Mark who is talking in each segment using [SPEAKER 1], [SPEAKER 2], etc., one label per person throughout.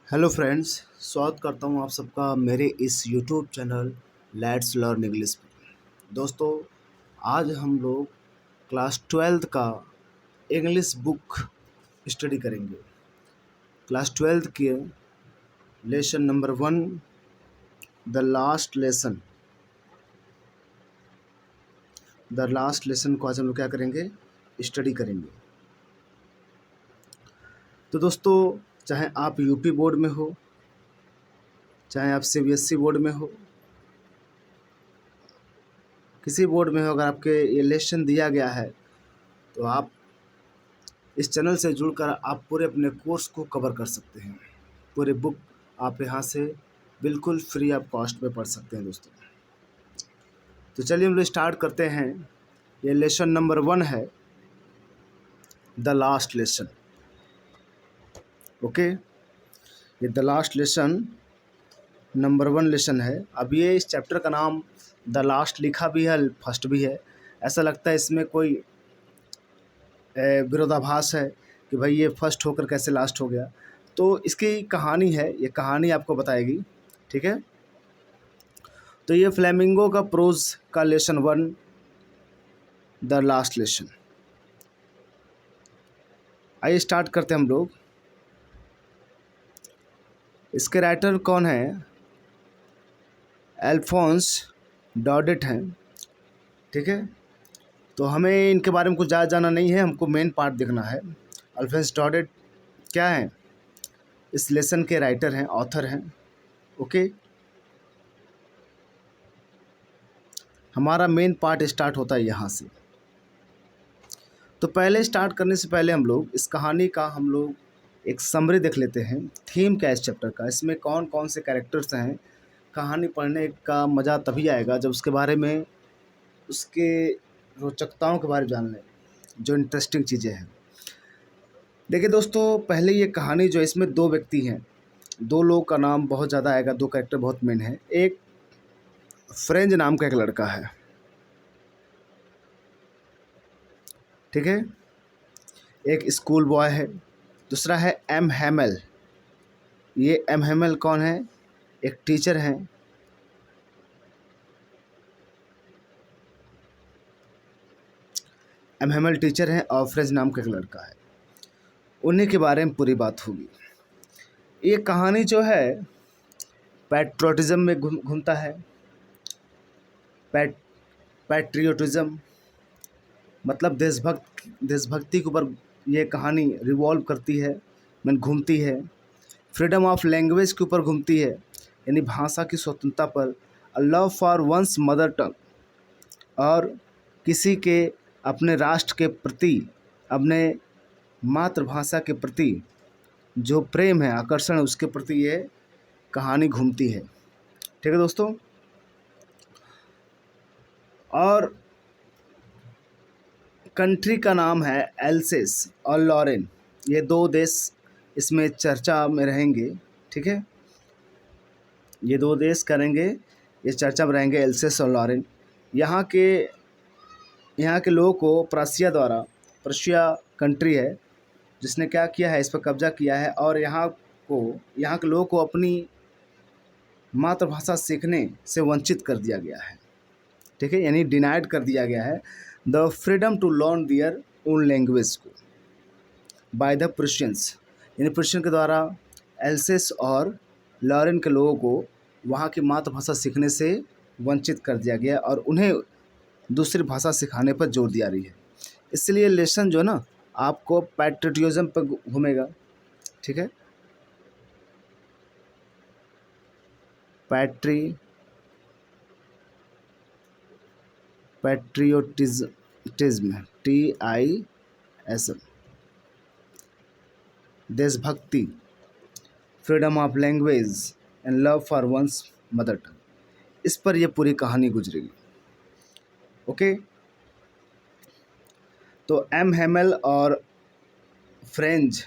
[SPEAKER 1] Hello friends, स्वागत करता हूं आप सबका मेरे इस YouTube channel let's learn English में। दोस्तों, आज हम लोग क्लास 12th का इंग्लिश बुक स्टडी करेंगे। क्लास 12th के lesson number 1 the last lesson को आज हम लोग क्या करेंगे, स्टडी करेंगे। तो दोस्तों, चाहे आप यूपी बोर्ड में हो, चाहे आप सीबीएसई बोर्ड में हो, किसी बोर्ड में हो, अगर आपके ये लेसन दिया गया है तो आप इस चैनल से जुड़कर आप पूरे अपने कोर्स को कवर कर सकते हैं। पूरे बुक आप यहाँ से बिल्कुल फ्री ऑफ कॉस्ट में पढ़ सकते हैं दोस्तों। तो चलिए हम लोग स्टार्ट करते हैं। ये लेसन नंबर 1 है, द लास्ट लेसन। ओके, ये the last lesson number 1 lesson है। अब ये इस चैप्टर का नाम द लास्ट लिखा भी है, फर्स्ट भी है। ऐसा लगता है इसमें कोई विरोधाभास है कि भाई ये फर्स्ट होकर कैसे लास्ट हो गया। तो इसकी कहानी है, ये कहानी आपको बताएगी, ठीक है। तो ये फ्लेमिंगो का प्रोज का लेसन 1 द लास्ट लेसन। आइए स्टार्ट करते हैं हम लोग। इसके राइटर कौन है? अल्फोंस डॉडेट हैं, ठीक है। तो हमें इनके बारे में कुछ ज़्यादा जानना नहीं है, हमको मेन पार्ट देखना है। अल्फोंस डॉडेट क्या हैं? इस लेसन के राइटर हैं, ऑथर हैं। ओके, हमारा मेन पार्ट स्टार्ट होता है यहाँ से। तो पहले स्टार्ट करने से पहले हम लोग इस कहानी का एक समरी देख लेते हैं। थीम क्या है इस चैप्टर का, इसमें कौन कौन से कैरेक्टर्स हैं। कहानी पढ़ने का मज़ा तभी आएगा जब उसके बारे में, उसके रोचकताओं के बारे में जान लें, जो इंटरेस्टिंग चीज़ें हैं। देखिए दोस्तों, पहले ये कहानी जो इसमें 2 व्यक्ति हैं, 2 लोग का नाम बहुत ज़्यादा आएगा, 2 कैरेक्टर बहुत मेन है। एक फ्रेंच नाम का एक लड़का है, ठीक है, एक स्कूल बॉय है। दूसरा है एम हैमेल। ये एम हैमेल कौन है? एक टीचर हैं। एम हैमेल टीचर हैं और फ्रेंच नाम का एक लड़का है। उन्हीं के बारे में पूरी बात होगी। ये कहानी जो है पैट्रियोटिज़म में घूमता है। पैट्रियोटिज़म मतलब देशभक्ति के ऊपर ये कहानी रिवॉल्व करती है, घूमती है। फ्रीडम ऑफ लैंग्वेज के ऊपर घूमती है, यानी भाषा की स्वतंत्रता पर। Love for one's mother tongue, और किसी के अपने राष्ट्र के प्रति, अपने मातृभाषा के प्रति जो प्रेम है, आकर्षण है, उसके प्रति ये कहानी घूमती है, ठीक है दोस्तों। और कंट्री का नाम है एल्सेस और लॉरेन। ये 2 देश इसमें चर्चा में रहेंगे, ठीक है। ये 2 देश करेंगे, ये चर्चा में रहेंगे, एल्सेस और लॉरेन। यहाँ के लोगों को प्रशिया कंट्री है जिसने क्या किया है, इस पर कब्जा किया है, और यहाँ के लोगों को अपनी मातृभाषा सीखने से वंचित कर दिया गया है, ठीक है, यानी डिनाइड कर दिया गया है the freedom to learn their own language को बाय द प्रुशियंस, यानी प्रुशियन के द्वारा एल्सेस और लॉरेन के लोगों को वहाँ की मातृभाषा सीखने से वंचित कर दिया गया और उन्हें दूसरी भाषा सिखाने पर जोर दिया रही है। इसलिए लेसन जो है ना, आपको पैट्रियोटिज्म पर घूमेगा, ठीक है। पैट्रियोटिज्म TISM, देशभक्ति, freedom of language and love for one's mother tongue, इस पर यह पूरी कहानी गुजरेगी। ओके, तो एम हैमेल और फ्रेंच,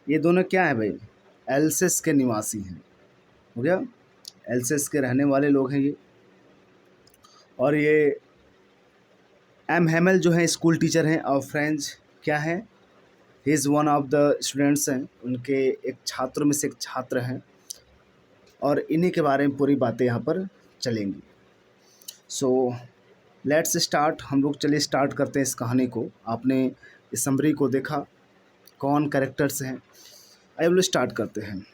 [SPEAKER 1] ये दोनों क्या है भाई? एल्सेस के निवासी हैं, हो गया, एल्सेस के रहने वाले लोग हैं ये। और ये एम हैमेल जो है स्कूल टीचर हैं, और फ्रेंच क्या है? He is one of the students हैं, उनके एक छात्रों में से एक छात्र हैं, और इन्हीं के बारे में पूरी बातें यहाँ पर चलेंगी। सो लेट्स स्टार्ट, हम लोग चलिए स्टार्ट करते हैं इस कहानी को। आपने इस समरी को देखा, कौन कैरेक्टर्स हैं, आइए हम लोग स्टार्ट करते हैं।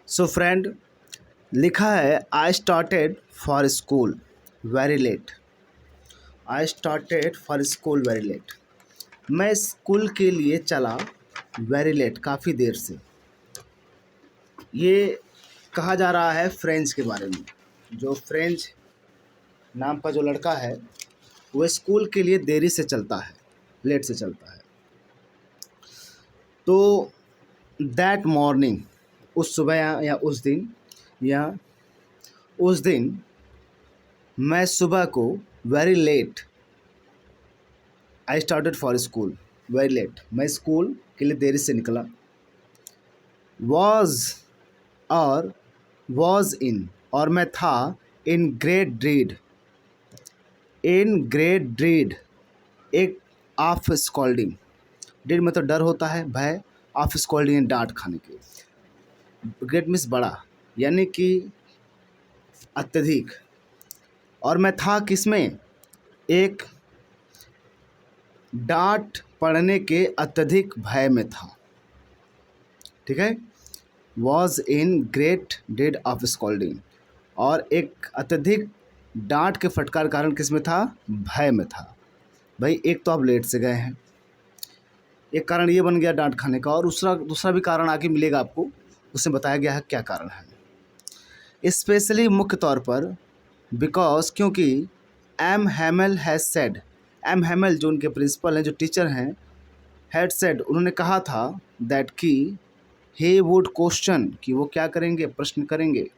[SPEAKER 1] सो फ्रेंड, लिखा है I started for school very late. I started for school very late. मैं स्कूल के लिए चला वेरी लेट, काफ़ी देर से। ये कहा जा रहा है फ्रेंच के बारे में। जो फ्रेंच नाम का जो लड़का है वो स्कूल के लिए देरी से चलता है, लेट से चलता है। तो दैट मॉर्निंग, उस सुबह या उस दिन मैं सुबह को very late, I started for school very late, मैं स्कूल के लिए देरी से निकला। वॉज इन, और मैं था इन ग्रेट ड्रीड, एक ऑफ स्कॉल्डिंग। ड्रीड में तो डर होता है, भय, ऑफ स्कॉल्डिंग डांट खाने के। ग्रेट मीन्स बड़ा, यानी कि अत्यधिक। और मैं था किसमें, एक डांट पड़ने के अत्यधिक भय में था। ठीक है, was in great dread of scolding, और एक अत्यधिक डांट के फटकार कारण किस में था, भय में था। भाई एक तो आप लेट से गए हैं, एक कारण ये बन गया डांट खाने का, और दूसरा भी कारण आगे मिलेगा आपको, उसमें बताया गया है क्या कारण है। स्पेशली मुख्य तौर पर, बिकॉज, क्योंकि M Hamel has said, M Hamel जो उनके प्रिंसिपल हैं, जो टीचर हैं, हैड सेड, उन्होंने कहा था, दैट कि ही वुड क्वेश्चन, कि वो क्या करेंगे, प्रश्न करेंगे,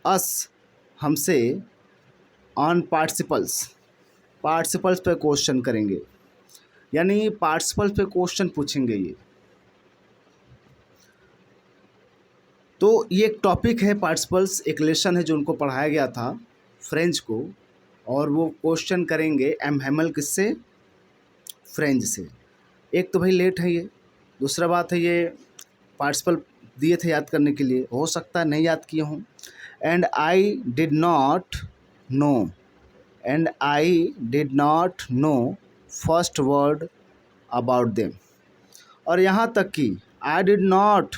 [SPEAKER 1] अस, हमसे, ऑन पार्टिसिपल्स पे क्वेश्चन करेंगे, यानी पार्टिसिपल्स पे क्वेश्चन पूछेंगे ये। तो ये एक टॉपिक है, पार्टिसिपल्स एक लेसन है जो उनको पढ़ाया गया था फ्रेंच को, और वो क्वेश्चन करेंगे एम हैमल किससे, फ्रेंच से। एक तो भाई लेट है ये, दूसरा बात है ये पार्टिसिपल दिए थे याद करने के लिए, हो सकता है नहीं याद किए हों। And I did not know first word about them, और यहाँ तक कि आई डिड नॉट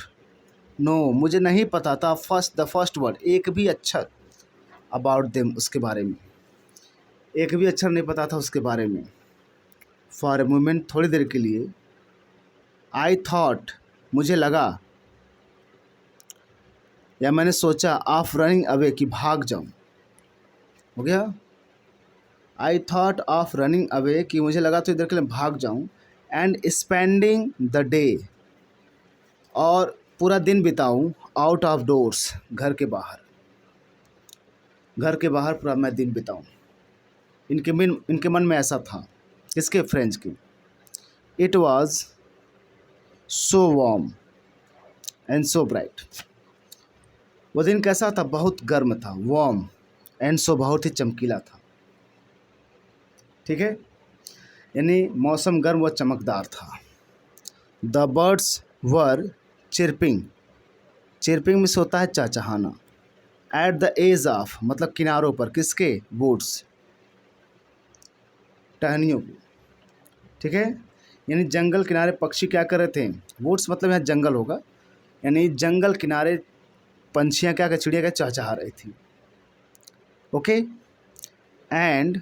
[SPEAKER 1] नो, मुझे नहीं पता था द फर्स्ट वर्ड, एक भी अक्षर, अबाउट देम, उसके बारे में एक भी अक्षर नहीं पता था उसके बारे में। फॉर ए मोमेंट, थोड़ी देर के लिए, आई थॉट, मुझे लगा, या मैंने सोचा, ऑफ रनिंग अवे, कि भाग जाऊं। हो गया, I thought of running away, कि मुझे लगा तो इधर के लिए भाग जाऊं। एंड स्पेंडिंग द डे, और पूरा दिन बिताऊं, आउट ऑफ डोर्स, घर के बाहर पूरा मैं दिन बिताऊं। इनके मन में ऐसा था, किसके, फ्रेंच के। It was so warm and so bright, वो दिन कैसा था, बहुत गर्म था, वार्म एंड सो, बहुत ही चमकीला था। ठीक है, यानी मौसम गर्म व चमकदार था। द बर्ड्स वर चिरपिंग में से होता है चहचहाना। एट द एज ऑफ, मतलब किनारों पर, किसके, वुड्स, टहनियों के। ठीक है, यानी जंगल किनारे पक्षी क्या कर रहे थे, वुड्स मतलब यहाँ जंगल होगा, यानी जंगल किनारे पंछियाँ क्या, चिड़िया क्या, चहचहा रही थी। Okay, and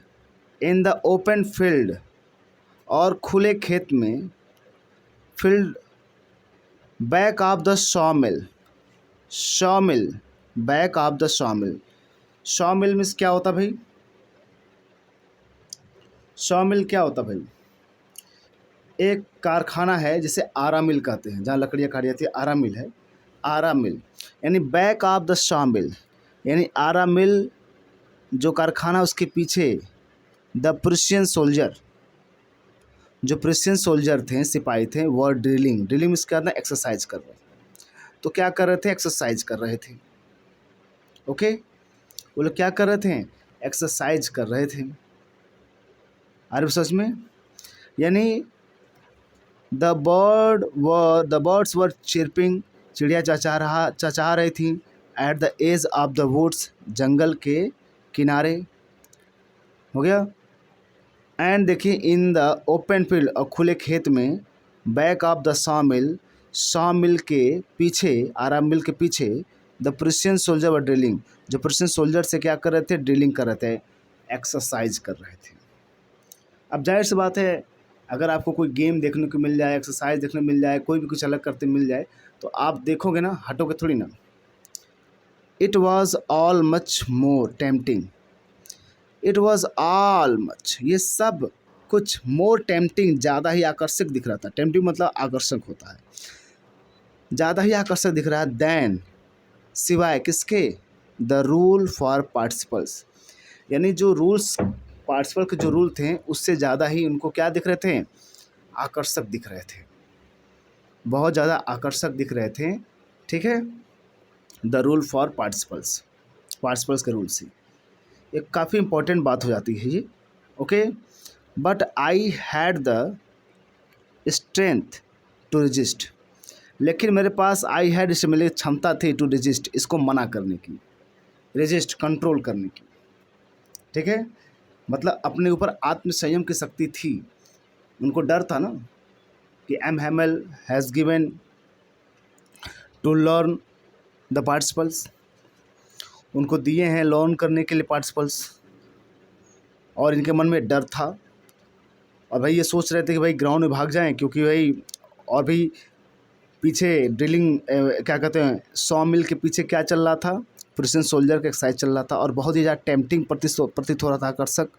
[SPEAKER 1] in the open field, और खुले खेत में, field back of the सॉमिल, back of the सॉमिल means क्या होता भाई, सॉमिल क्या होता भाई, एक कारखाना है जिसे आरा मिल कहते हैं, जहाँ लकड़ियाँ काटी जाती है, आरा मिल है, आरा मिल, यानी बैक ऑफ द सॉमिल, यानी आरा मिल जो कारखाना, उसके पीछे द प्रुशियन सोल्जर, जो प्रुशियन सोल्जर थे, सिपाही थे, वो ड्रिलिंग मीन्स क्या था, एक्सरसाइज कर रहे। तो क्या कर रहे थे, एक्सरसाइज कर रहे थे। ओके, वो लोग क्या कर रहे थे? एक्सरसाइज कर रहे थे। अरे सच में, यानी द बर्ड्स वर चिरपिंग, चिड़िया चचा रही थी। At the edge of the woods, जंगल के किनारे। हो गया। एंड देखिए इन द ओपन फील्ड, और खुले खेत में। बैक ऑफ द सॉ मिल के पीछे, आराम मिल के पीछे। द प्रिशियन सोल्जर वर ड्रिलिंग, जो प्रिशियन सोल्जर से क्या कर रहे थे? ड्रिलिंग कर रहे थे, एक्सरसाइज कर रहे थे। अब जाहिर सी बात है, अगर आपको कोई गेम देखने को मिल जाए, एक्सरसाइज देखने को मिल जाए, कोई भी कुछ अलग करते मिल जाए, तो आप देखोगे ना, हटोगे थोड़ी ना। It was all much more tempting, it was all much, ये सब कुछ, मोर टेम्पटिंग, ज़्यादा ही आकर्षक दिख रहा था। टेम्पटिंग मतलब आकर्षक होता है, ज़्यादा ही आकर्षक दिख रहा है। देन, सिवाय किसके? द रूल फॉर पार्टिसिपल्स, यानी जो रूल्स, पार्टिसिपल के जो रूल थे उससे ज़्यादा ही उनको क्या दिख रहे थे? आकर्षक दिख रहे थे, बहुत ज़्यादा आकर्षक दिख रहे थे। ठीक है। The rule for participles, participles के रूल से एक काफ़ी इंपॉर्टेंट बात हो जाती है ये। Okay. But I had the strength to resist, लेकिन मेरे पास आई हैड, मेरी क्षमता थी टू रजिस्ट, इसको मना करने की, रजिस्ट कंट्रोल करने की। ठीक है। मतलब अपने ऊपर आत्मसंयम की शक्ति थी। उनको डर था ना कि M Hamel has given to learn the participles, उनको दिए हैं लर्न करने के लिए पार्टिसिपल्स, और इनके मन में डर था। और भाई ये सोच रहे थे कि भाई ग्राउंड में भाग जाएं, क्योंकि भाई और भी पीछे ड्रिलिंग क्या कहते हैं, सॉ मिल के पीछे क्या चल रहा था? प्रिशन सोल्जर का एक्सरसाइज चल रहा था, और बहुत ही ज़्यादा टेम्पटिंग प्रतीत हो रहा था, आकर्षक।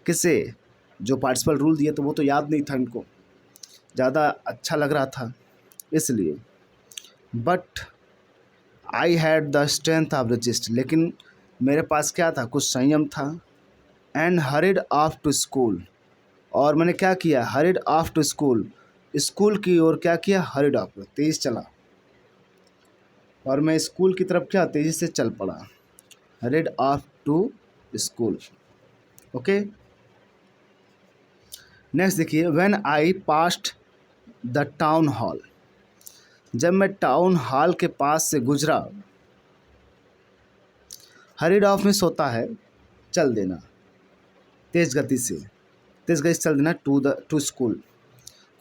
[SPEAKER 1] किससे? जो पार्टिसिपल रूल दिए तो वो तो याद नहीं था इनको, ज़्यादा अच्छा लग रहा था इसलिए। But I had the strength of resist, लेकिन मेरे पास क्या था? कुछ संयम था। And hurried off to school, और मैंने क्या किया? Hurried off to school, school की ओर क्या किया? हरिड ऑफ, तेज चला, और मैं स्कूल की तरफ क्या तेज़ी से चल पड़ा। Hurried off to school. Okay. Next देखिए, when I passed the town hall, जब मैं टाउन हॉल के पास से गुजरा। हरिड ऑफ में होता है चल देना, तेज़ गति से, तेज़ गति से चल देना टू स्कूल।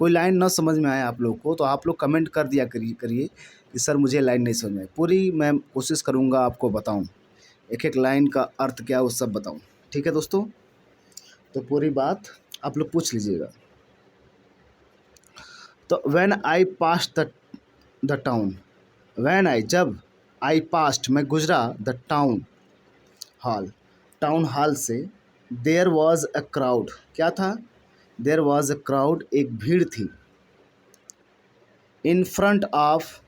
[SPEAKER 1] कोई लाइन ना समझ में आए आप लोग को तो आप लोग कमेंट कर दिया करिए कि सर मुझे लाइन नहीं समझ में आई। पूरी मैं कोशिश करूँगा आपको बताऊँ, एक एक लाइन का अर्थ क्या है वो सब बताऊँ। ठीक है दोस्तों, तो पूरी बात आप लोग पूछ लीजिएगा। तो when I past the town, when I, जब, आई पास्ट मैं गुजरा, the town hall, town hall से। देयर वॉज अ क्राउड, क्या था? देयर वॉज अ क्राउड, एक भीड़ थी। In front of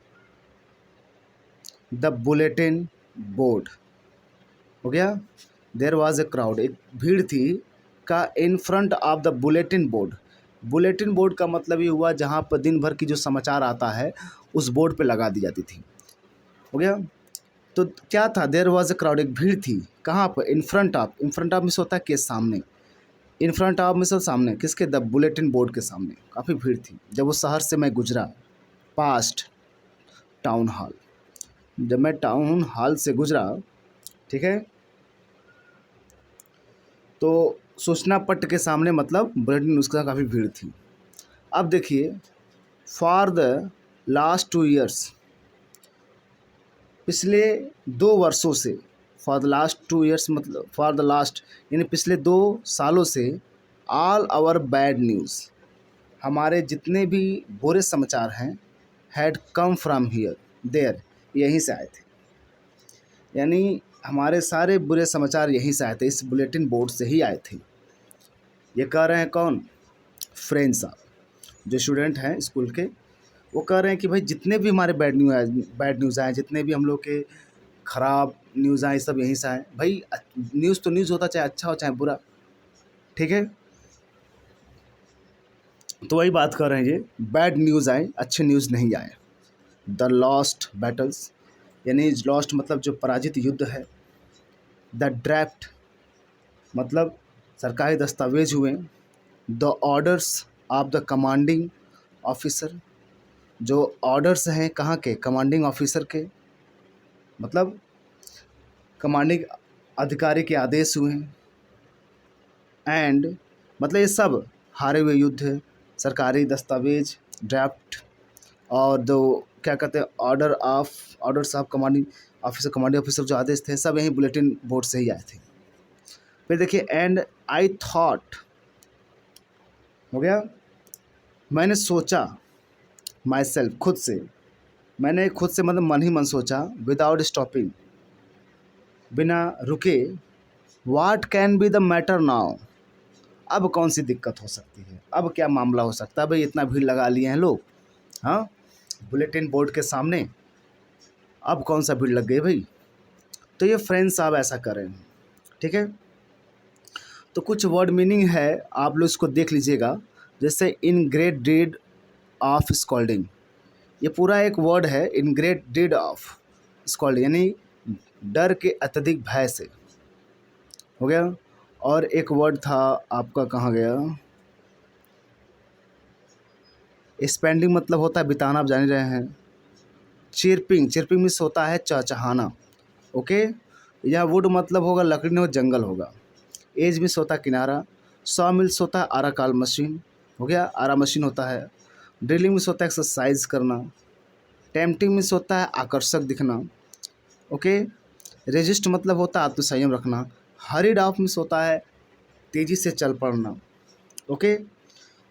[SPEAKER 1] the bulletin board, हो गया। देयर वॉज अ क्राउड, एक भीड़ थी का in front of the bulletin board. Bulletin board का मतलब ये हुआ जहाँ पर दिन भर की जो समाचार आता है उस बोर्ड पे लगा दी जाती थी। हो गया। तो क्या था? देयर वॉज अ क्राउड, एक भीड़ थी, कहाँ पर? In front of, in front of में से होता है के सामने, इन फ्रंट ऑफ में से सामने, किसके? द बुलेटिन बोर्ड के सामने काफ़ी भीड़ थी जब उस शहर से मैं गुजरा। पास्ट टाउन हॉल, जब मैं टाउन हॉल से गुजरा। ठीक है। तो सूचना पट्ट के सामने मतलब बुलेटिन न्यूज़ का काफ़ी भीड़ थी। अब देखिए, फॉर द लास्ट 2 ईयर्स, पिछले 2 वर्षों से, फॉर द लास्ट 2 ईयर्स मतलब फॉर द लास्ट, यानी पिछले 2 सालों से, ऑल आवर बैड न्यूज़, हमारे जितने भी बुरे समाचार हैं, had come from here, there, यहीं से आए थे। यानी हमारे सारे बुरे समाचार यहीं से आए थे, इस बुलेटिन बोर्ड से ही आए थे। ये कह रहे हैं कौन? फ्रेंड साहब, जो स्टूडेंट हैं स्कूल के, वो कह रहे हैं कि भाई जितने भी हमारे बैड न्यूज़ आए, जितने भी हम लोग के ख़राब न्यूज़ आए, सब यहीं से आए। भाई न्यूज़ तो न्यूज़ होता, चाहे अच्छा हो चाहे बुरा। ठीक है। तो वही बात कर रहे हैं, ये बैड न्यूज़ आए, अच्छे न्यूज़ नहीं आए। द लॉस्ट बैटल्स, यानी लॉस्ट मतलब जो पराजित युद्ध है, द ड्राफ्ट मतलब सरकारी दस्तावेज हुए, the orders of the commanding officer, जो ऑर्डर्स हैं कहाँ के, कमांडिंग ऑफिसर के, मतलब कमांडिंग अधिकारी के आदेश हुए, एंड मतलब ये सब हारे हुए युद्ध, सरकारी दस्तावेज, ड्राफ्ट, और जो क्या कहते हैं ऑर्डर्स ऑफ कमांडिंग ऑफिसर जो आदेश थे, सब यही बुलेटिन बोर्ड से ही आए थे। फिर देखिए एंड आई थॉट, हो गया, मैंने सोचा, माई सेल्फ, खुद से, मैंने खुद से मतलब मन ही मन सोचा, विदाउट स्टॉपिंग, बिना रुके, what can be the matter now, अब कौन सी दिक्कत हो सकती है, अब क्या मामला हो सकता है, भाई इतना भीड़ लगा लिए हैं लोग, हाँ, बुलेटिन बोर्ड के सामने, अब कौन सा भीड़ लग गई भाई। तो ये फ्रेंड्स साहब ऐसा कर रहे हैं, ठीक है। तो कुछ वर्ड मीनिंग है, आप लोग इसको देख लीजिएगा, जैसे इन ग्रेट डीड ऑफ स्कॉल्डिंग, ये पूरा एक वर्ड है, इन ग्रेट डीड ऑफ स्कॉल्डिंग, यानी डर के अत्यधिक भय से, हो गया। और एक वर्ड था आपका, कहाँ गया, स्पेंडिंग मतलब होता है बिताना, आप जान ही रहे हैं। चिरपिंग, चिरपिंग मीन्स होता है चहचहाना, ओके। यह वुड मतलब होगा लकड़ी नहीं हो, जंगल होगा। एज मीन्स होता है किनारा। सॉ मिल्स होता है आराकाल मशीन, हो गया, आरा मशीन होता है। ड्रिलिंग मीन्स होता है एक्सरसाइज करना। टेम्पटिंग मीन्स होता है आकर्षक दिखना, ओके। रेजिस्ट मतलब होता है आत्मसंयम रखना। हरीड ऑफ मीन्स होता है तेज़ी से चल पड़ना, ओके।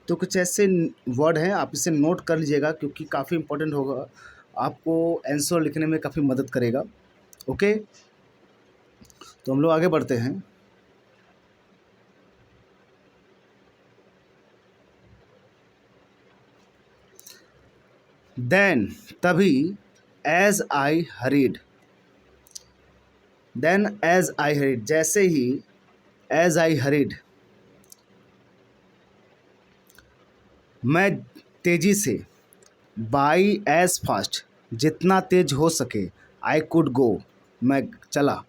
[SPEAKER 1] तो कुछ ऐसे वर्ड हैं, आप इसे नोट कर लीजिएगा क्योंकि काफ़ी इंपॉर्टेंट होगा, आपको आंसर लिखने में काफ़ी मदद करेगा, ओके। तो हम लोग आगे बढ़ते हैं। देन, तभी, as I hurried, then as I hurried, जैसे ही, एज आई हरीड, मैं तेज़ी से, बाई एज फास्ट, जितना तेज हो सके, आई कुड गो, मैं चला,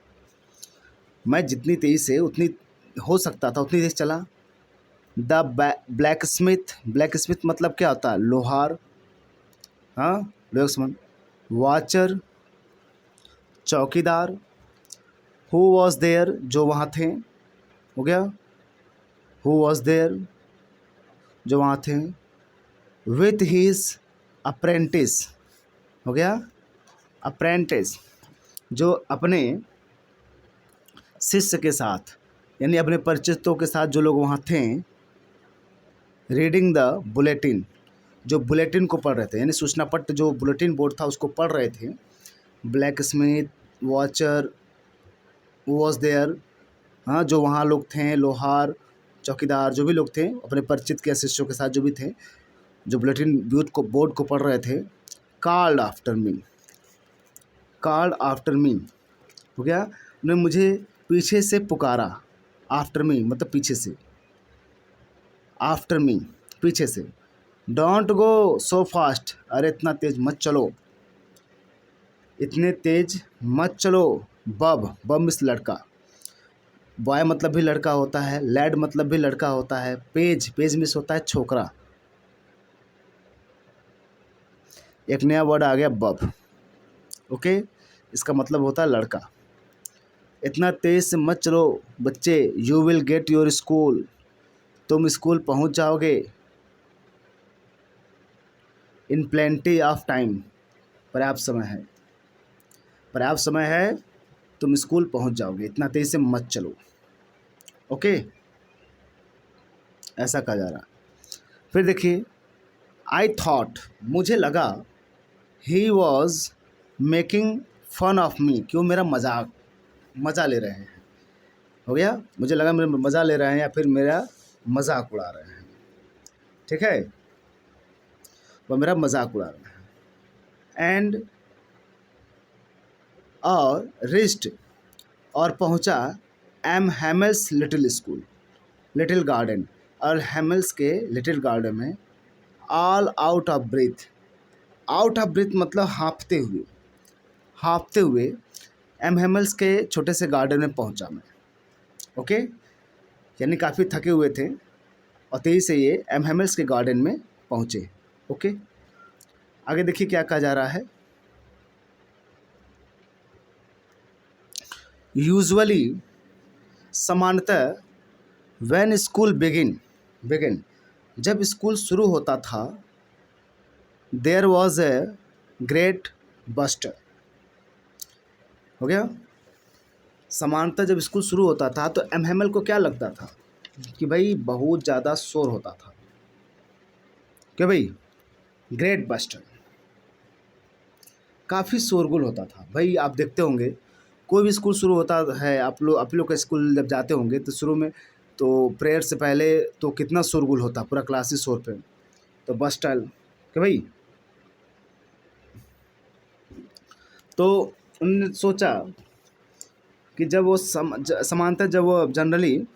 [SPEAKER 1] मैं जितनी तेज़ी से उतनी हो सकता था उतनी तेज़ चला। The black Smith, black Smith मतलब क्या होता है, लोहार, हाँ, लोहार। वाचर, चौकीदार। हु वॉज देयर, जो वहाँ थे, हो गया, हु वॉज देयर, जो वहाँ थे। विथ हीज अप्रेंटिस, हो गया, अप्रेंटिस, जो अपने शिष्य के साथ, यानी अपने परिचितों के साथ जो लोग वहाँ थे। रीडिंग द बुलेटिन, जो बुलेटिन को पढ़ रहे थे, यानी सूचना पत्र जो बुलेटिन बोर्ड था उसको पढ़ रहे थे। Blacksmith, Wachter, was there, हाँ, जो वहाँ लोग थे, लोहार, चौकीदार, जो भी लोग थे अपने परिचित के शिष्यों के साथ जो भी थे, जो बुलेटिन बोर्ड को पढ़ रहे थे। Called after me, called after me, हो गया, उन्होंने मुझे पीछे से पुकारा। आफ्टर मी मतलब पीछे से, आफ्टर मी पीछे से। डोंट गो सो फास्ट, अरे इतना तेज मत चलो, इतने तेज मत चलो। बब मीन्स लड़का, बॉय मतलब भी लड़का होता है, लैड मतलब भी लड़का होता है। पेज मीन्स होता है छोकरा। एक नया वर्ड आ गया बब, ओके, इसका मतलब होता है लड़का। इतना तेज से मत चलो बच्चे, you will get your school, तुम स्कूल पहुंच जाओगे। इन प्लेंटी ऑफ टाइम, पर्याप्त समय है, पर्याप्त समय है, तुम स्कूल पहुंच जाओगे, इतना तेज से मत चलो, ओके, ऐसा कहा जा रहा। फिर देखिए, आई थॉट, मुझे लगा, he was making fun of me, क्यों मेरा मज़ा ले रहे हैं, हो गया, मुझे लगा मेरा मज़ा ले रहे हैं या फिर मेरा मजाक उड़ा रहे हैं, ठीक है, वह मेरा मजाक उड़ा रहे हैं। एंड, और रिस्ट, और पहुंचा, M Hamel's little school, little garden, और हेमल्स के लिटिल गार्डन में। All out of breath, out of breath मतलब हाँफते हुए, हाँफते हुए, एम हेमल्स के छोटे से गार्डन में पहुंचा मैं। ओके, यानी काफ़ी थके हुए थे और तेज़ी से ये एम हेमल्स के गार्डन में पहुंचे। ओके, आगे देखिए क्या कहा जा रहा है। यूजुअली, सामान्यतः, व्हेन स्कूल बिगिन जब स्कूल शुरू होता था, there was a great bustle. हो गया। सामान्यतः जब स्कूल शुरू होता था तो एमहेमल को क्या लगता था कि भाई बहुत ज़्यादा शोर होता था, क्या भाई, ग्रेट बस्टर, काफ़ी शोरगुल होता था। भाई आप देखते होंगे कोई भी स्कूल शुरू होता है, आप लोग का स्कूल जब जाते होंगे तो शुरू में तो प्रेयर से पहले तो कितना शोरगुल होता, पूरा क्लास ही शोर पे। तो बस्टर, कि भाई, तो उन्होंने सोचा कि जब वो समानतः जब वो जनरली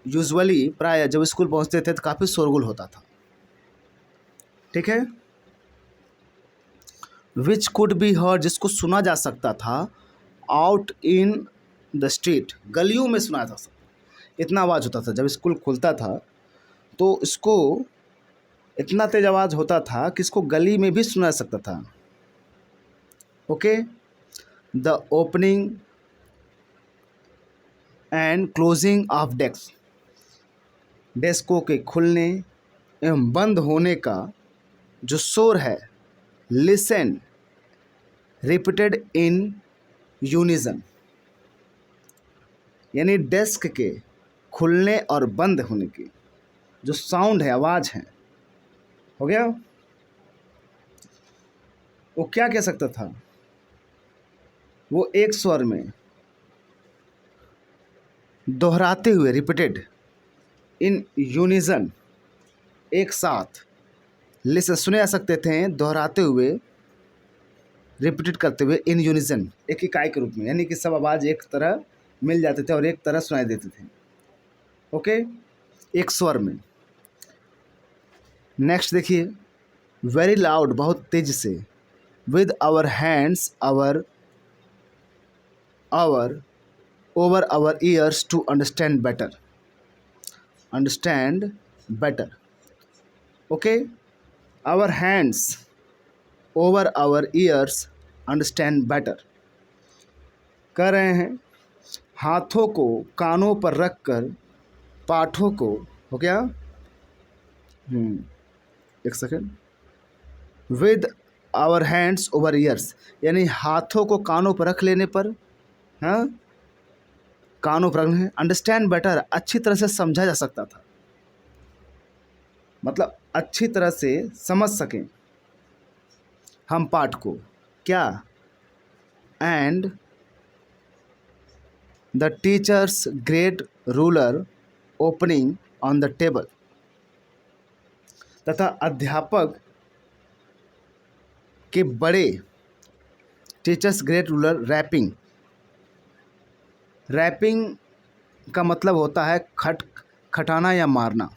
[SPEAKER 1] यूजुअली प्राय जब स्कूल पहुंचते थे तो काफ़ी शोरगुल होता था, ठीक है, विच कुड बी हर्ड, जिसको सुना जा सकता था, आउट इन द स्ट्रीट, गलियों में सुना जा सकता, इतना आवाज़ होता था। जब स्कूल खुलता था तो इसको इतना तेज आवाज़ होता था कि इसको गली में भी सुना जा सकता था। Okay, the opening and closing of desk, डेस्कों के खुलने एवं बंद होने का जो शोर है, लिसन रिपीटेड इन यूनिजन, यानी डेस्क के खुलने और बंद होने की जो साउंड है, आवाज़ है, हो गया। वो क्या कह सकता था, वो एक स्वर में दोहराते हुए, रिपीटेड इन यूनिजन, एक साथ, लिसन सुने जा सकते थे, दोहराते हुए, रिपीटेड करते हुए, इन यूनिजन, एक इकाई के रूप में, यानी कि सब आवाज़ एक तरह मिल जाते थे और एक तरह सुनाई देते थे। ओके, एक स्वर में। नेक्स्ट देखिए, वेरी लाउड, बहुत तेज से, with our hands our over our ears to understand better. Okay, our hands over our ears understand better, कह रहे हैं हाथों को कानों पर रखकर पाठों को, हो गया, एक second, with our hands over ears, यानी हाथों को कानों पर रख लेने पर, हाँ, कानों पर रखने, अंडरस्टैंड बेटर, अच्छी तरह से समझा जा सकता था, मतलब अच्छी तरह से समझ सकें हम पाठ को, क्या, and the teachers great ruler opening on the table, तथा अध्यापक के बड़े, टीचर्स ग्रेट रूलर, रैपिंग का मतलब होता है खटाना या मारना,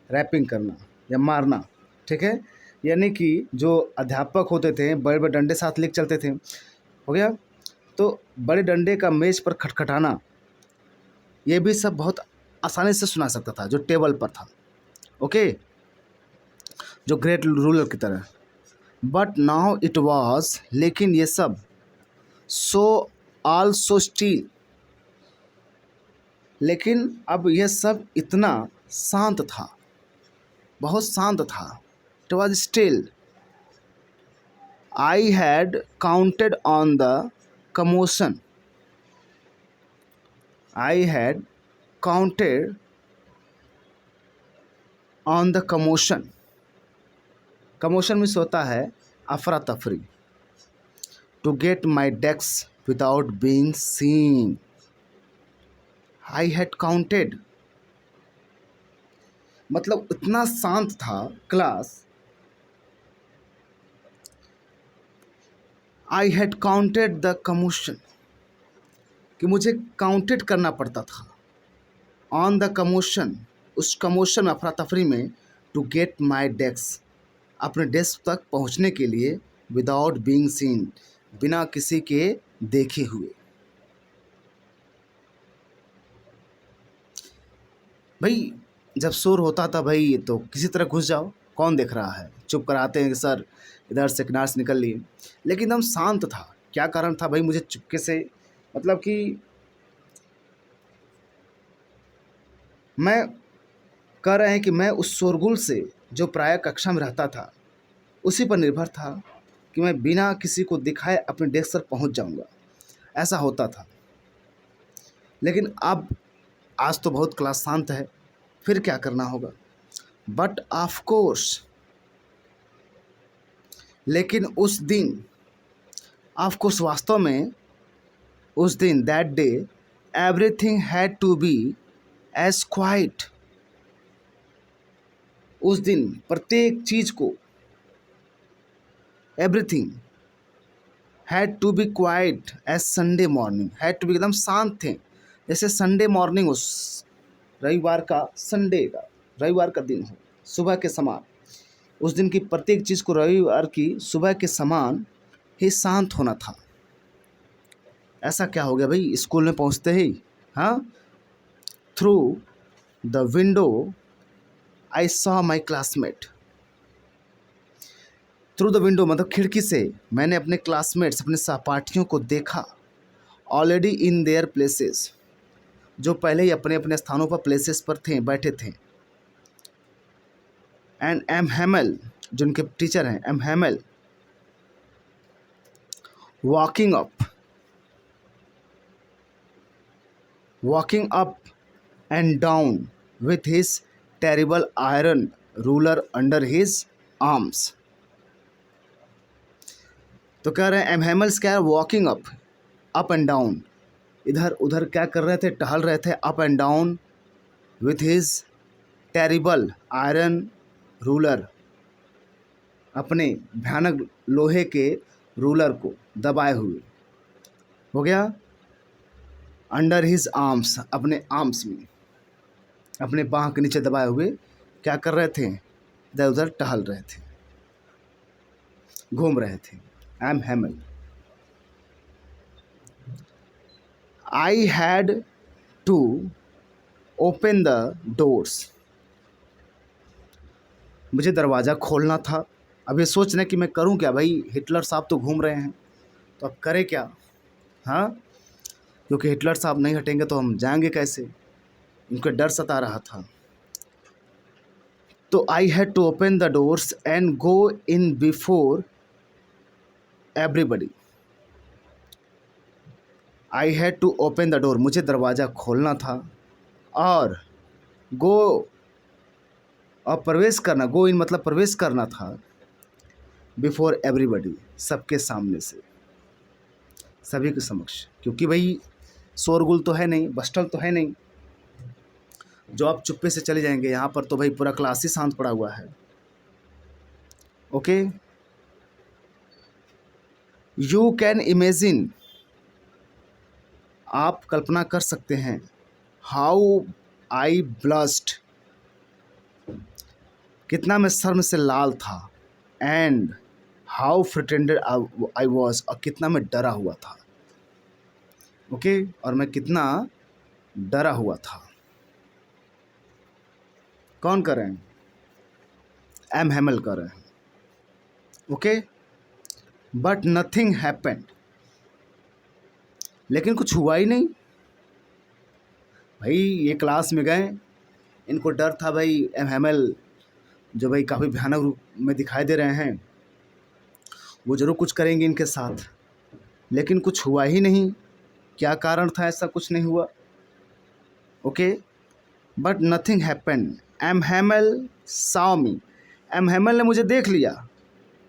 [SPEAKER 1] रैपिंग करना या मारना, ठीक है, यानी कि जो अध्यापक होते थे बड़े बड़े डंडे साथ लेके चलते थे, हो गया, तो बड़े डंडे का मेज पर खटखटाना, ये भी सब बहुत आसानी से सुना सकता था जो टेबल पर था। ओके, जो ग्रेट रूलर की तरह। बट नाउ इट वॉज, लेकिन ये सब, सो आल्सो स्टिल, लेकिन अब यह सब इतना शांत था, बहुत शांत था, it was still, I had counted on the commotion, I had counted on the commotion, commotion means होता है अफरा तफरी, to get my desk without being seen, I had counted, मतलब इतना शांत था class, I had counted the commotion, कि मुझे काउंटेड करना पड़ता था, ऑन द कमोशन, उस कमोशन अफरा तफरी में, टू गेट माई डेस्क, अपने डेस्क तक पहुंचने के लिए, विदाउट बीइंग सीन, बिना किसी के देखे हुए। भाई जब शोर होता था भाई तो किसी तरह घुस जाओ, कौन देख रहा है, चुप कराते हैं कि सर इधर से किनारे से निकल लिए। लेकिन एकदम शांत था। क्या कारण था भाई, मुझे चुपके से, मतलब कि मैं कह रहे हैं कि मैं उस शोरगुल से जो प्रायः कक्षा में रहता था उसी पर निर्भर था कि मैं बिना किसी को दिखाए अपने डेस्क पर पहुंच जाऊंगा, ऐसा होता था। लेकिन अब आज तो बहुत क्लास शांत है, फिर क्या करना होगा। बट ऑफ कोर्स, लेकिन उस दिन, ऑफ कोर्स वास्तव में उस दिन, that day everything had to be as quiet. उस दिन प्रत्येक चीज को, everything had to be quiet as Sunday morning, had to be, एकदम शांत थे जैसे संडे मॉर्निंग, उस रविवार का, संडे का, रविवार का दिन हो, सुबह के समान। उस दिन की प्रत्येक चीज़ को रविवार की सुबह के समान ही शांत होना था। ऐसा क्या हो गया भाई स्कूल में पहुंचते ही? हाँ, through the window I saw my classmate. Through the window मतलब खिड़की से मैंने अपने क्लासमेट्स, अपने सहपाठियों को देखा, ऑलरेडी इन देयर प्लेसेस, जो पहले ही अपने अपने स्थानों पर, प्लेसेस पर थे, बैठे थे। एंड एम हेमल, जो उनके टीचर हैं, M Hamel, walking up and down with his terrible iron ruler under his arms। तो कह रहे हैं एम हेमल्स क्या है, वॉकिंग अप एंड डाउन, इधर उधर क्या कर रहे थे, टहल रहे थे, up and down with his terrible iron ruler, अपने भयानक लोहे के रूलर को दबाए हुए, हो गया, अंडर हिज आर्म्स, अपने आर्म्स में, अपने बाह के नीचे दबाए हुए क्या कर रहे थे, इधर उधर टहल रहे थे, घूम रहे थे। M Hamel, I had to open the doors, मुझे दरवाज़ा खोलना था। अब ये सोच रहे कि मैं करूं क्या भाई, हिटलर साहब तो घूम रहे हैं, तो अब करें क्या। हाँ, क्योंकि हिटलर साहब नहीं हटेंगे तो हम जाएंगे कैसे, उनका डर सता रहा था। तो I had to open the doors and go in before everybody. I had to open the door, मुझे दरवाज़ा खोलना था, और गो, और प्रवेश करना, गो इन मतलब प्रवेश करना था, बिफोर एवरीबडी, सबके सामने से, सभी के समक्ष, क्योंकि भाई शोरगुल तो है नहीं, बस्टल तो है नहीं जो आप चुप्पे से चले जाएंगे। यहाँ पर तो भाई पूरा क्लास ही शांत पड़ा हुआ है। ओके, यू कैन इमेजिन, आप कल्पना कर सकते हैं, हाउ आई ब्लस्ट, कितना मैं शर्म से लाल था, एंड हाउ फ्रिटेंडेड आई वॉज, और कितना मैं डरा हुआ था। ओके, और मैं कितना डरा हुआ था। कौन कर रहे हैं, एम हेमल कर रहे हैं। ओके, बट नथिंग हैपेंड, लेकिन कुछ हुआ ही नहीं। भाई ये क्लास में गए, इनको डर था भाई एम हेमल जो भाई काफ़ी भयानक रूप में दिखाई दे रहे हैं, वो ज़रूर कुछ करेंगे इनके साथ, लेकिन कुछ हुआ ही नहीं। क्या कारण था ऐसा, कुछ नहीं हुआ। Okay, but nothing happened, M Hamel saw me, M Hamel ने मुझे देख लिया,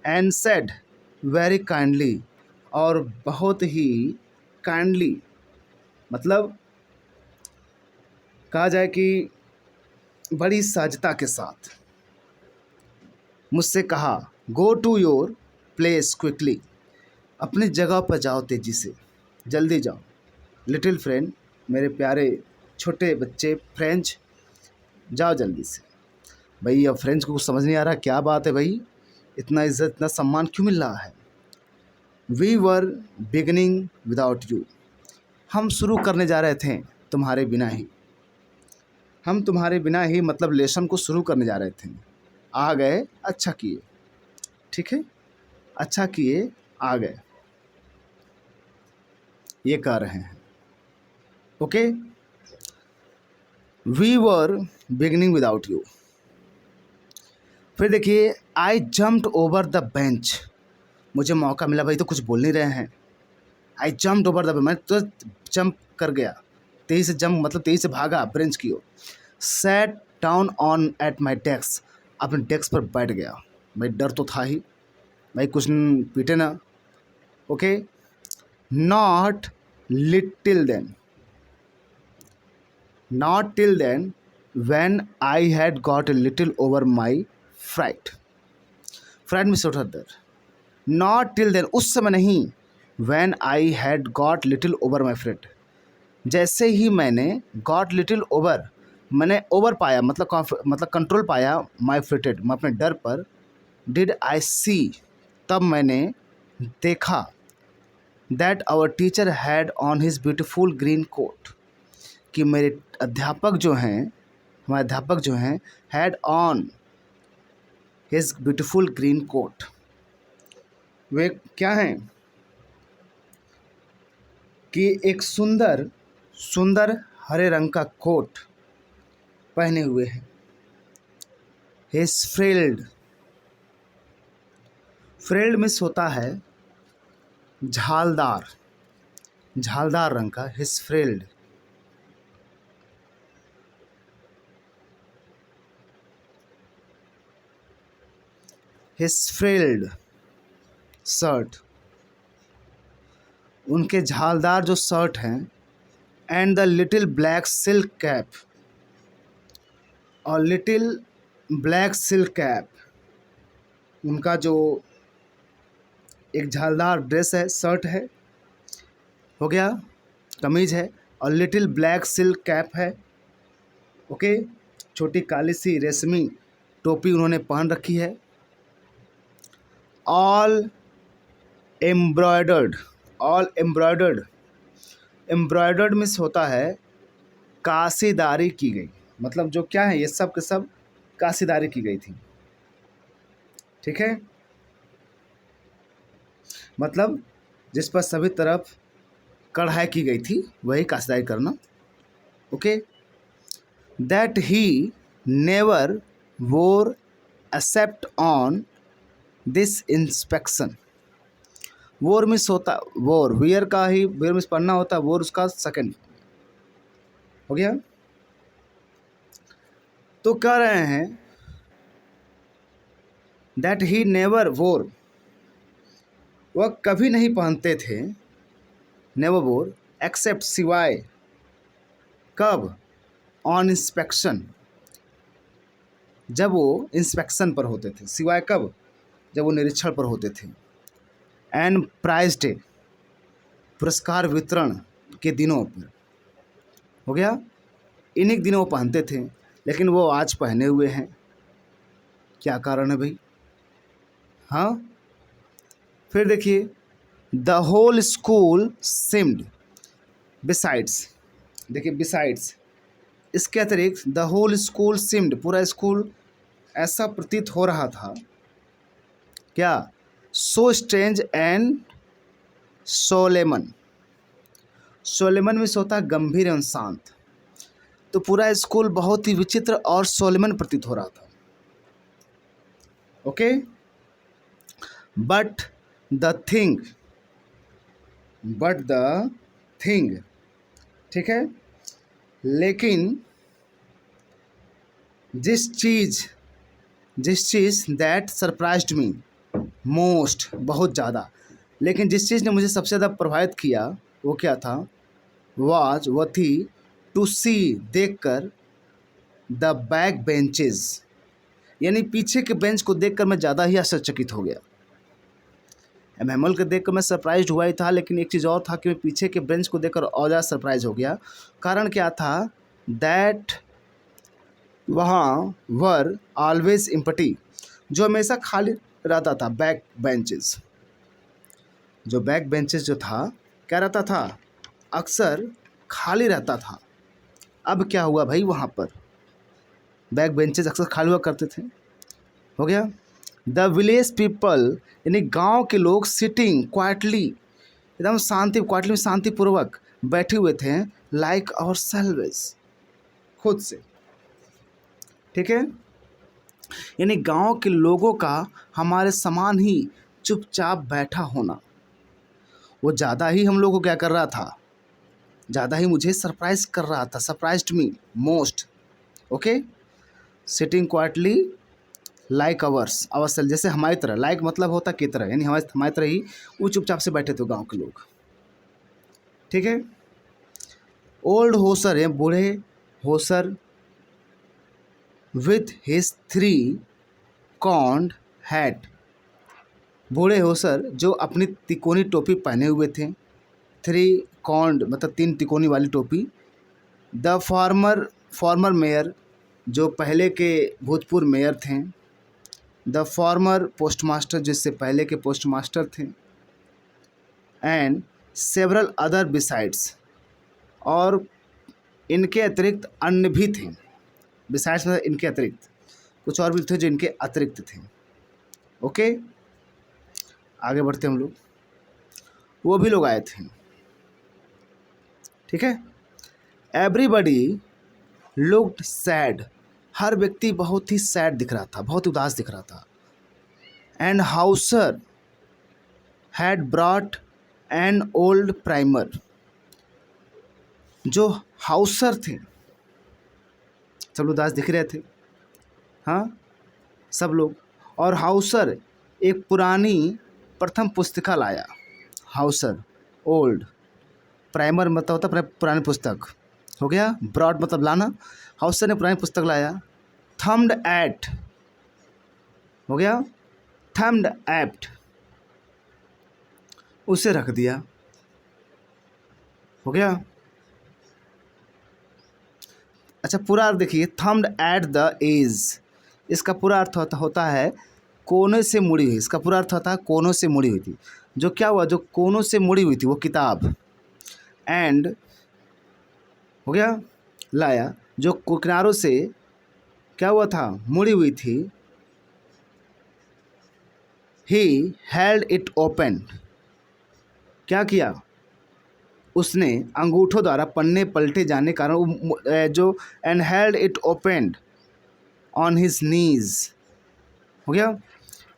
[SPEAKER 1] एंड सेड वेरी काइंडली, और बहुत ही काइंडली, मतलब कहा जाए कि बड़ी सहजता के साथ मुझसे कहा, go to your place quickly, अपनी जगह पर जाओ, तेज़ी से, जल्दी जाओ। लिटिल फ्रेंड, मेरे प्यारे छोटे बच्चे फ्रेंच, जाओ जल्दी से। भाई अब फ्रेंच को कुछ समझ नहीं आ रहा, क्या बात है भाई, इतना इज्जत, इतना सम्मान क्यों मिल रहा है। We were beginning without you. हम शुरू करने जा रहे थे तुम्हारे बिना ही। हम तुम्हारे बिना ही मतलब लेसन को शुरू करने जा रहे थे। आ गए, अच्छा किए। ठीक है, अच्छा किए, आ गए, ये कह रहे हैं। Okay, we were beginning without you. फिर देखिए, I jumped over the bench. मुझे मौका मिला, भाई तो कुछ बोल नहीं रहे हैं। आई जम्प्ड ओवर द बेंच, मैं तो जंप कर गया, तेजी से जंप मतलब तेजी से भागा बेंच की ओर। Sat down on at my desk, अपने डेस्क पर बैठ गया। भाई डर तो था ही, भाई कुछ पीटे ना। Okay, not little then, not till then when I had got a little over my fright. Fright में सोचा दर, not till then, उस समय नहीं, when I had got little over my fright, जैसे ही मैंने got little over, मैंने over पाया मतलब कंट्रोल पाया my frighted, मैं अपने डर पर, did I see, तब मैंने देखा, that our teacher had on his beautiful green coat, कि मेरे अध्यापक जो हैं, हमारे अध्यापक जो हैं, had on his beautiful green coat, वे क्या हैं कि एक सुंदर सुंदर हरे रंग का कोट पहने हुए हैं। हिज फ्रिल्ड, फ्रिल्ड मिस होता है झालदार, झालदार रंग का, his frilled. His frilled shirt, उनके झालदार जो शर्ट हैं, and the little black silk cap, और लिटिल ब्लैक सिल्क कैप, उनका जो एक झालदार ड्रेस है, शर्ट है, हो गया, कमीज है, और लिटिल ब्लैक सिल्क कैप है। ओके, छोटी काली सी रेशमी टोपी उन्होंने पहन रखी है। All embroidered, all embroidered, embroidered means होता है कासीदारी की गई, मतलब जो क्या है, ये सब के सब कासीदारी की गई थी। ठीक है, मतलब जिस पर सभी तरफ कढ़ाई की गई थी, वही कासीदारी करना। ओके, दैट ही नेवर वोर एक्सेप्ट ऑन दिस इंस्पेक्शन। वोर मिस होता, वोर वियर का ही, वियर मिस पढ़ना होता, वोर उसका सेकंड हो गया। तो कह रहे हैं दैट ही नेवर वोर, वह कभी नहीं पहनते थे, नेवर वोर, एक्सेप्ट सिवाय, कब, ऑन इंस्पेक्शन, जब वो इंस्पेक्शन पर होते थे, सिवाय कब, जब वो निरीक्षण पर होते थे। एंड प्राइज डे, पुरस्कार वितरण के दिनों पर, हो गया, इन्हीं दिनों वो पहनते थे, लेकिन वो आज पहने हुए हैं। क्या कारण है भाई? हाँ, फिर देखिए, the whole school seemed, besides, देखिए बिसाइड्स, इसके अतिरिक्त द होल स्कूल सिम्ड, पूरा स्कूल ऐसा प्रतीत हो रहा था, क्या, सो स्ट्रेंज एंड सोलेमन, सोलेमन में होता है गंभीर एवं शांत, तो पूरा स्कूल बहुत ही विचित्र और सोलेमन प्रतीत हो रहा था। ओके, बट द थिंग, ठीक है, लेकिन जिस चीज़ दैट सरप्राइज्ड मी मोस्ट, बहुत ज़्यादा, लेकिन जिस चीज़ ने मुझे सबसे ज़्यादा प्रभावित किया, वो क्या था, वह थी टू सी, देखकर, द बैक बेंचेस, यानी पीछे के बेंच को देखकर मैं ज़्यादा ही आश्चर्यचकित हो गया। एमएमएल को देखकर मैं सरप्राइज हुआ ही था, लेकिन एक चीज़ और था कि मैं पीछे के बेंच को देखकर और ज़्यादा सरप्राइज हो गया। कारण क्या था, दैट वहाँ वर ऑलवेज एम्प्टी, जो हमेशा खाली रहता था, बैक बेंचेस, जो बैक बेंचेस जो था क्या रहता था, अक्सर खाली रहता था। अब क्या हुआ भाई, वहाँ पर बैक बेंचेस अक्सर खाली हुआ करते थे। हो गया। द विलेज पीपल यानी गांव के लोग सिटिंग क्वाइटली, एकदम क्वाइटली में शांतिपूर्वक बैठे हुए थे, लाइक आवर सेल्वेज, खुद से। ठीक है, यानी गांव के लोगों का हमारे समान ही चुपचाप बैठा होना, वो ज़्यादा ही हम लोग को क्या कर रहा था, ज़्यादा ही मुझे सरप्राइज कर रहा था, surprised me most. Okay, sitting quietly like our cell, जैसे हमारी तरह, लाइक मतलब होता की तरह, यानी हमारी तरह ही वो चुपचाप से बैठे थे गांव के लोग। ठीक है। ओल्ड होसर है, बूढ़े होसर, विथ हिज 3 कॉर्न्ड हैट, बूढ़े होसर जो अपनी तिकोनी टोपी पहने हुए थे, 3 कॉर्न्ड मतलब 3 तिकोनी वाली टोपी। द फॉर्मर मेयर, जो पहले के भूतपूर्व मेयर थे। द फॉर्मर पोस्टमास्टर, जिससे पहले के पोस्टमास्टर थे। एंड सेवरल अदर बिसाइड्स, और इनके अतिरिक्त अन्य भी थे। बिसाइड्स मतलब इनके अतिरिक्त कुछ और भी थे जो इनके अतिरिक्त थे। ओके, आगे बढ़ते हम लोग, वो भी लोग आए थे। ठीक है। एवरीबडी लुक्ड सैड, हर व्यक्ति बहुत ही सैड दिख रहा था, बहुत उदास दिख रहा था। And Hauser had brought an old primer, जो हाउसर थे सब उदास दिख रहे थे, हाँ सब लोग। और हाउसर एक पुरानी प्रथम पुस्तिका लाया। हाउसर ओल्ड, प्राइमर मतलब होता पुरानी पुस्तक। हो गया। ब्रॉड मतलब लाना, हाउसर ने पुरानी पुस्तक लाया। थम्ड एट, हो गया। थम्ड एट, उसे रख दिया। हो गया। अच्छा, पूरा अर्थ देखिए, थम्ड एट द एज, इसका पूरा अर्थ होता है कोने से मुड़ी हुई। इसका पूरा अर्थ होता है कोनों से मुड़ी हुई थी। जो क्या हुआ, जो कोनों से मुड़ी हुई थी वो किताब। एंड, हो गया, लाया, जो किनारों से क्या हुआ था, मुड़ी हुई थी। ही हेल्ड इट ओपन, क्या किया उसने, अंगूठों द्वारा पन्ने पलटे जाने के कारण जो, and held it opened on his knees. हो गया।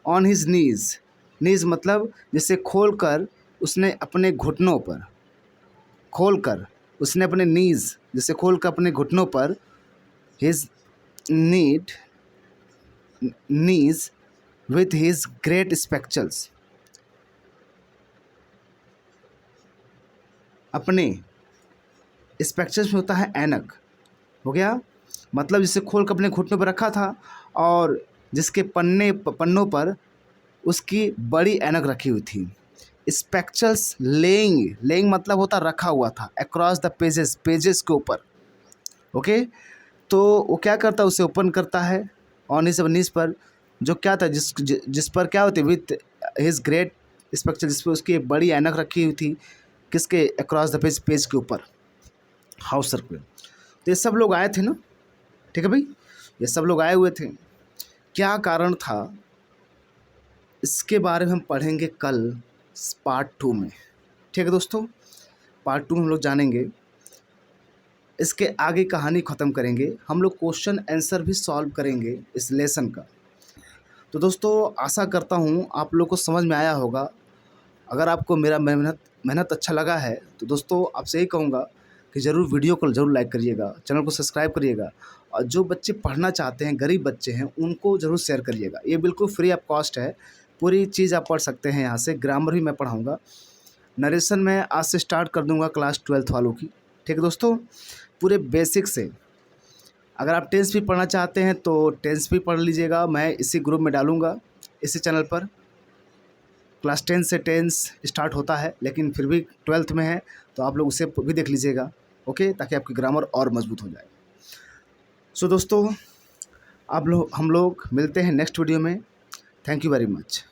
[SPEAKER 1] ऑन हिज नीज, नीज मतलब जिसे खोलकर उसने अपने घुटनों पर, खोलकर उसने अपने नीज, जिसे खोलकर अपने घुटनों पर, his knees with his great spectacles, अपने स्पेक्चर्स में होता है ऐनक। हो गया, मतलब जिसे खोल कर अपने घुटनों पर रखा था और जिसके पन्नों पर उसकी बड़ी ऐनक रखी हुई थी। स्पेक्चर्स लेइंग मतलब होता रखा हुआ था, अक्रॉस द पेजेस के ऊपर। ओके, तो वो क्या करता है, उसे ओपन करता है ऑन हिज नीज पर, जो क्या था, जिस पर क्या होती, विथ हिज ग्रेट स्पेक्चर, जिस पर उसकी एक बड़ी ऐनक रखी हुई थी, किसके, अक्रॉस द पेज के ऊपर, हाउसर पे। तो ये सब लोग आए थे ना, ठीक है भाई, ये सब लोग आए हुए थे। क्या कारण था, इसके बारे में हम पढ़ेंगे कल पार्ट 2 में। ठीक है दोस्तों, पार्ट 2 में हम लोग जानेंगे, इसके आगे कहानी ख़त्म करेंगे, हम लोग क्वेश्चन आंसर भी सॉल्व करेंगे इस लेसन का। तो आशा करता हूँ आप लोग को समझ में आया होगा। अगर आपको मेरा मेहनत अच्छा लगा है तो दोस्तों आपसे यही कहूँगा कि ज़रूर वीडियो को ज़रूर लाइक करिएगा, चैनल को सब्सक्राइब करिएगा, और जो बच्चे पढ़ना चाहते हैं, गरीब बच्चे हैं, उनको ज़रूर शेयर करिएगा। ये बिल्कुल फ्री ऑफ कॉस्ट है, पूरी चीज़ आप पढ़ सकते हैं यहाँ से। ग्रामर भी मैं पढ़ाऊँगा, नरेशन मैं आज से स्टार्ट कर दूँगा क्लास 12th वालों की। ठीक है दोस्तों, पूरे बेसिक से। अगर आप टेंस भी पढ़ना चाहते हैं तो टेंस भी पढ़ लीजिएगा, मैं इसी ग्रुप में डालूँगा, इसी चैनल पर। क्लास 10 से टेंस स्टार्ट होता है, लेकिन फिर भी 12th में है, तो आप लोग उसे भी देख लीजिएगा। ओके, ताकि आपकी ग्रामर और मजबूत हो जाए। सो दोस्तों, हम लोग मिलते हैं नेक्स्ट वीडियो में। Thank you very much.